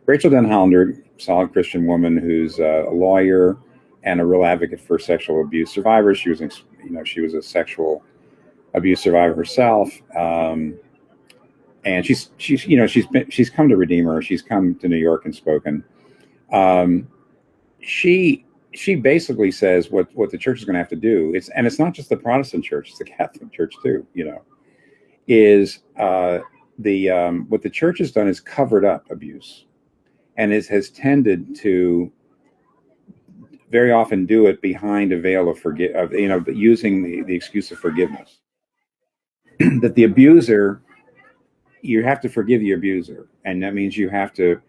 Rachel Denhollander, solid Christian woman who's a lawyer and a real advocate for sexual abuse survivors. She was, she was a sexual abuse survivor herself, and she's come to Redeemer. She's come to New York and spoken. Um, she she basically says what the church is going to have to do. It's not just the Protestant church; it's the Catholic Church too. Is the what the church has done is covered up abuse, and it has tended to very often do it behind a veil of using the excuse of forgiveness. That the abuser, you have to forgive the abuser, and that means you have to.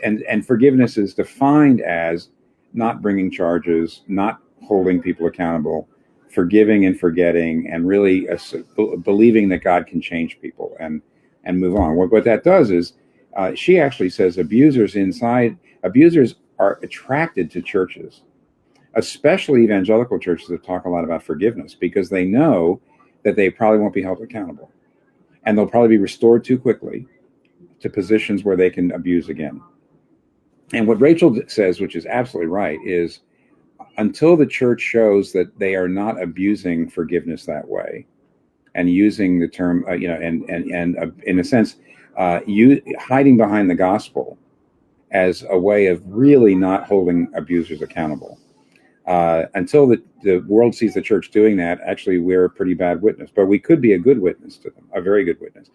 And forgiveness is defined as not bringing charges, not holding people accountable, forgiving and forgetting, and really believing that God can change people and move on. What that does is, she actually says abusers are attracted to churches, especially evangelical churches that talk a lot about forgiveness, because they know that they probably won't be held accountable, and they'll probably be restored too quickly to positions where they can abuse again. And what Rachel says, which is absolutely right, is until the church shows that they are not abusing forgiveness that way, and using the term, in a sense, hiding behind the gospel as a way of really not holding abusers accountable. Until the world sees the church doing that, actually, we're a pretty bad witness. But we could be a good witness to them, a very good witness.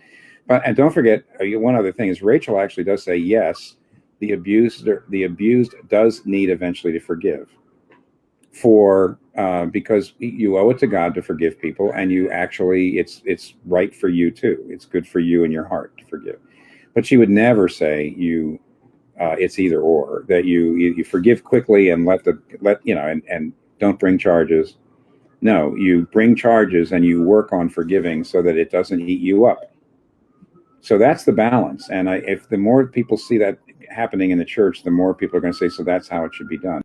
And don't forget, one other thing is Rachel actually does say, yes, the abused does need eventually to forgive, because you owe it to God to forgive people, and you actually, it's right for you too. It's good for you in your heart to forgive. But she would never say it's either or, that you forgive quickly and and don't bring charges. No, you bring charges and you work on forgiving so that it doesn't eat you up. So that's the balance. And if the more people see that happening in the church, the more people are going to say, so that's how it should be done.